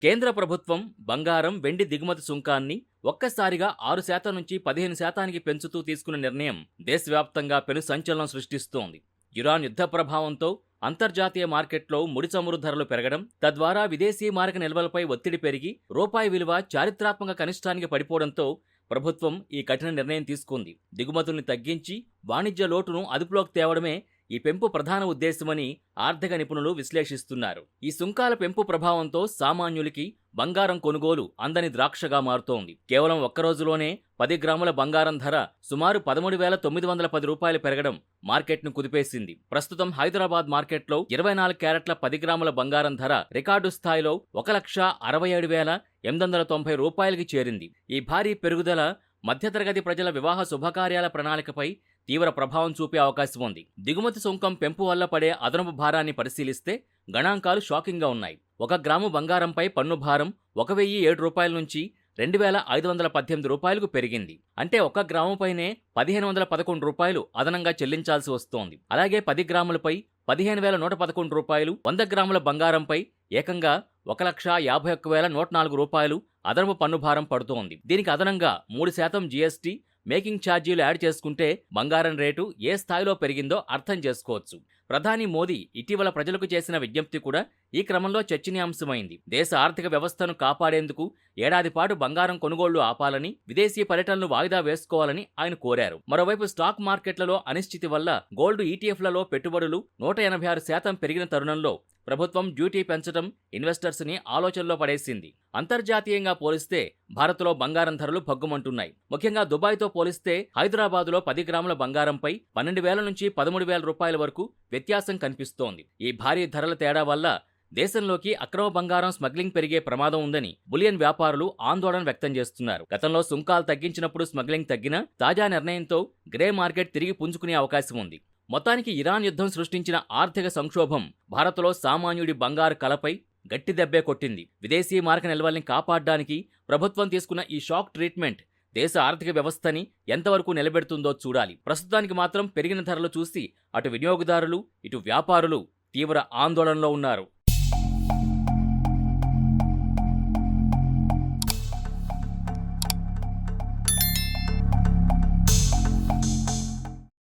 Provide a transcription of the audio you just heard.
కేంద్ర ప్రభుత్వం బంగారం, వెండి దిగుమతి సుంకాన్ని ఒక్కసారిగా 6% నుంచి 15%కి పెంచుతూ తీసుకున్న నిర్ణయం దేశవ్యాప్తంగా పెను సంచలనం సృష్టిస్తోంది. ఇరాన్ యుద్ధ ప్రభావంతో అంతర్జాతీయ మార్కెట్లో ముడి చమురు ధరలు పెరగడం, తద్వారా విదేశీ మారక నిల్వలపై ఒత్తిడి పెరిగి రూపాయి విలువ చారిత్రాత్మక కనిష్టానికి పడిపోవడంతో ప్రభుత్వం ఈ కఠిన నిర్ణయం తీసుకుంది. దిగుమతుల్ని తగ్గించి వాణిజ్య లోటును అదుపులోకి తేవడమే ఈ పెంపు ప్రధాన ఉద్దేశమని ఆర్థిక నిపుణులు విశ్లేషిస్తున్నారు. ఈ సుంకాల పెంపు ప్రభావంతో సామాన్యులకి బంగారం కొనుగోలు అందని ద్రాక్షగా మారుతోంది. కేవలం ఒక్కరోజులోనే 10 గ్రాముల బంగారం ధర సుమారు 13,910 రూపాయలు పెరగడం మార్కెట్ను కుదిపేసింది. ప్రస్తుతం హైదరాబాద్ మార్కెట్లో 24 క్యారెట్ల 10 గ్రాముల బంగారం ధర రికార్డు స్థాయిలో 1,67,890 రూపాయలకి చేరింది. ఈ భారీ పెరుగుదల మధ్యతరగతి ప్రజల వివాహ శుభకార్యాల ప్రణాళికపై తీవ్ర ప్రభావం చూపే అవకాశం ఉంది. దిగుమతి సుంకం పెంపు వల్ల పడే అదనపు భారాన్ని పరిశీలిస్తే గణాంకాలు షాకింగ్గా ఉన్నాయి. 1 గ్రాము బంగారంపై పన్ను భారం 1,007 రూపాయల నుంచి 2,518 రూపాయలకు పెరిగింది. అంటే 1 గ్రాముపైనే 1,511 రూపాయలు అదనంగా చెల్లించాల్సి వస్తోంది. అలాగే 10 గ్రాములపై 15,111 రూపాయలు, 100 గ్రాముల బంగారంపై ఏకంగా 1,51,104 రూపాయలు అదనపు పన్ను భారం పడుతోంది. దీనికి అదనంగా 3% జీఎస్టీ, మేకింగ్ ఛార్జీలు యాడ్ చేసుకుంటే బంగారం రేటు ఏ స్థాయిలో పెరిగిందో అర్థం చేసుకోవచ్చు. ప్రధాని మోదీ ఇటీవల ప్రజలకు చేసిన విజ్ఞప్తి కూడా ఈ క్రమంలో చర్చనీయాంశమైంది. దేశ ఆర్థిక వ్యవస్థను కాపాడేందుకు ఏడాది పాటు బంగారం కొనుగోళ్లు ఆపాలని, విదేశీ పర్యటనలు వాయిదా వేసుకోవాలని ఆయన కోరారు. మరోవైపు స్టాక్ మార్కెట్లలో అనిశ్చితి వల్ల గోల్డ్ ఈటీఎఫ్లలో పెట్టుబడులు 186% పెరిగిన తరుణంలో ప్రభుత్వం డ్యూటీ పెంచడం ఇన్వెస్టర్స్ ని ఆలోచనలో పడేసింది. అంతర్జాతీయంగా పోలిస్తే భారత్లో బంగారం ధరలు భగ్గుమంటున్నాయి. ముఖ్యంగా దుబాయ్తో పోలిస్తే హైదరాబాదులో 10 గ్రాముల బంగారంపై 12,000 నుంచి 13,000 రూపాయల వరకు వ్యత్యాసం కనిపిస్తోంది. ఈ భారీ ధరల తేడా వల్ల దేశంలోకి అక్రమ బంగారం స్మగ్లింగ్ పెరిగే ప్రమాదం ఉందని బులియన్ వ్యాపారులు ఆందోళన వ్యక్తం చేస్తున్నారు. గతంలో సుంకాలు తగ్గించినప్పుడు స్మగ్లింగ్ తగ్గినా తాజా నిర్ణయంతో గ్రే మార్కెట్ తిరిగి పుంజుకునే అవకాశం ఉంది. మొత్తానికి ఇరాన్ యుద్ధం సృష్టించిన ఆర్థిక సంక్షోభం భారత్లో సామాన్యుడి బంగారు కలపై గట్టి దెబ్బే కొట్టింది. విదేశీ మారక నిల్వల్ని కాపాడడానికి ప్రభుత్వం తీసుకున్న ఈ షాక్ ట్రీట్మెంట్ దేశ ఆర్థిక వ్యవస్థని ఎంతవరకు నిలబెడుతుందో చూడాలి. ప్రస్తుతానికి మాత్రం పెరిగిన ధరలు చూసి అటు వినియోగదారులు, ఇటు వ్యాపారులు తీవ్ర ఆందోళనలో ఉన్నారు.